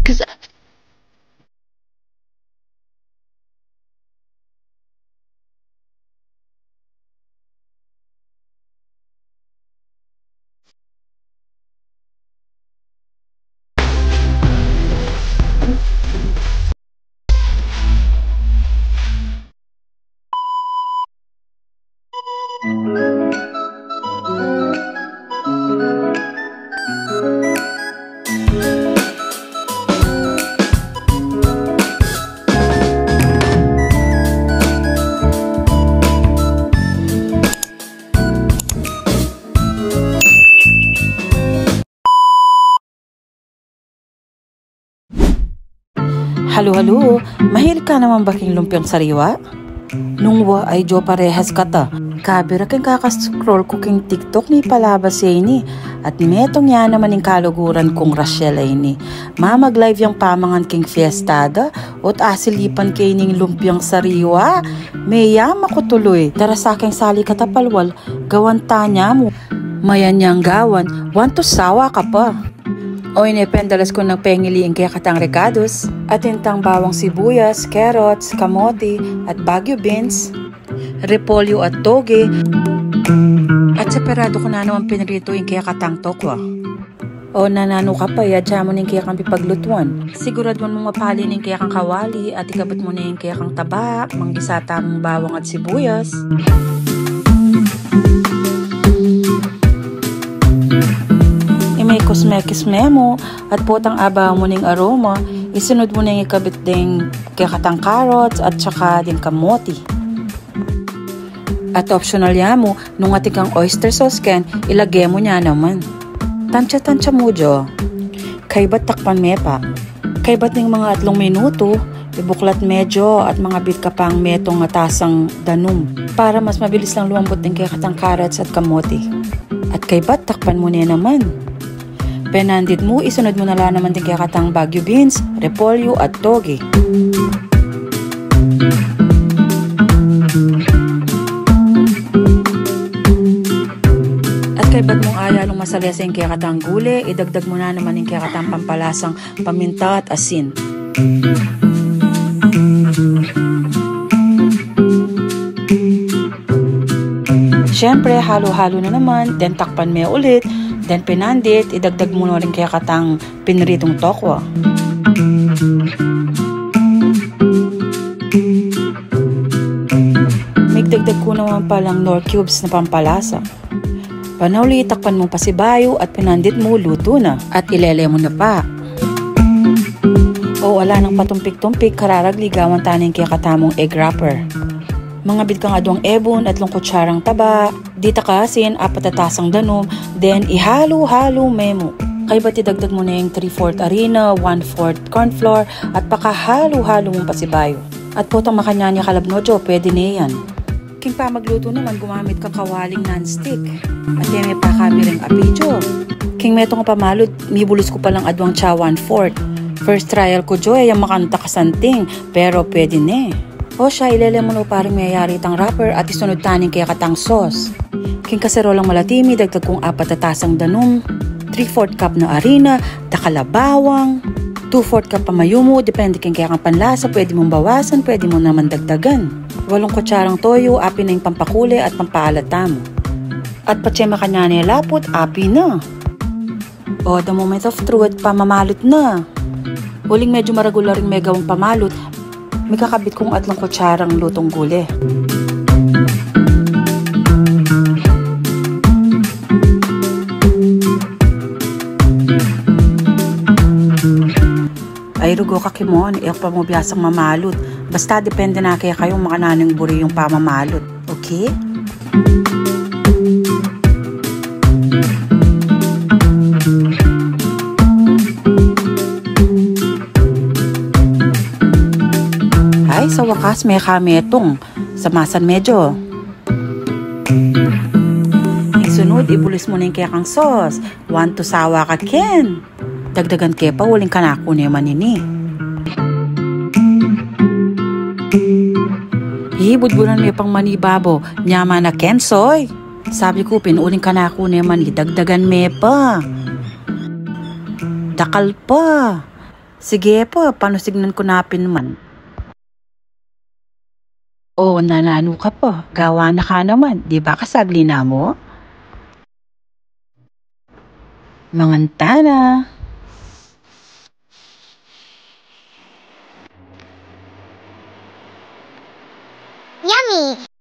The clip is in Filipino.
'Cause Halo, mahilig ka naman baking lumpiang sariwa? Nung wa ay jo parehas kata, kabira kang kakascroll ko king TikTok ni palabas ni, at metong yan naman yung kaluguran kong Rachel ay ni. Mamag-live yung pamangan king fiestada, at asilipan kay ning lumpiang sariwa. Mayam ako tuloy, dara sa aking sali katapalwal, gawan tanya mo. Mayan niyang gawan, want to sawa ka pa. O inependalas ko ng pengiliin kaya katang recados at intang bawang sibuyas, carrots, kamote at baguio beans, repolyo at toge at separado ko na naman pinrituin kaya katang tokwa. O nanano ka pa, yadya mo ning kaya kang pipaglutuan. Siguraduan mong mapalin ning kaya kang kawali at ikabot mo ning kaya kang taba, manggisata mong bawang at sibuyas. May kusme-kisme mo at potang aba mo ning aroma, isunod mo ning ikabit ding kakatang carrots at saka din kamote. At optional ya mo, nung ating kang oyster sauce ken, ilagay mo niya naman. Tansya-tansya mo jo. Kaybat takpan me pa. Kaybat ning mga 3 minuto, ibuklat medyo at mga bit ka pang metong atasang danum para mas mabilis lang lumambot ng kakatang carrots at kamote. At kaybat takpan mo niya naman. Penandit mo, isunod mo na lang naman din kaya katang baguio beans, repolyo at toge. At kay ba't mong ayalong masalesa yung kaya katang gule, idagdag mo na naman yung kaya katang pampalasang paminta at asin. Siyempre, halo-halo na naman, then takpan mo ulit. Then pinandit, idagdag mo na rin kaya katang pinritong tokwa. Migdagdag ko naman palang nor cubes na pampalasa. Panawli, takpan mo pa si bayo at pinandit mo, luto na. At ilele mo na pa. O wala nang patumpik-tumpik, kararagligawan taning kaya katamong egg wrapper. Mga bid kang adwang ebon at 2 kutsarang taba, dita kasin, 4 tasang danom, then ihalo-halo memo. Kay ba't idagdag mo na yung 3/4 harina, 1/4 corn flour, at pakahalo-halo mong pasibayo. At potang makanyanya kalabnojo, pwede na yan. King pa magluto naman, gumamit ka kawaling non-stick. At yan may pakabiring apidyo. King metong pamalod, mibulus ko palang adwang cha 1/4. First trial ko jo, ay makanta kasanting, pero pwede na. O siya, ilele mo na paring mayayari itang wrapper at isunod taning kaya katang sauce. King kaserolang malatimi, dagdag kong 4 tasang danum, 3/4 cup na harina, takalabawang, 2/4 cup pamayumo, depende king kaya kang panlasa, pwede mong bawasan, pwede mo naman dagdagan. 8 kutsarang toyo, api na yung pampakuli at pampaalata mo. At patsema kanya nilapot, api na. O the moment of truth, pamamalot na. Huling medyo maragular ring may gawang pamalot, may kakabit kong 3 kutsarang lutong gule. Ay rugo ka kimon, iyak pa mo biyasang mamalot. Basta depende na kaya kayong makananang buri yung pamamalot. Okay? Ay, sa wakas may kametong. Samasan medyo. Isunod, ibulis mo na yung kaya kang sauce. Want to sawa ka ken. Dagdagan kaya pa, waling kanako na yaman ini. Hibudbunan may pang manibabo. Nyama na ken, soy. Sabi ko, pinuling kanako na yaman, dagdagan may pa. Dakal pa. Sige po, panusignan ko napin man. Oo, nanalo ka po. Gawa na ka naman. Di ba kasagli na mo? Mangantana. Yummy!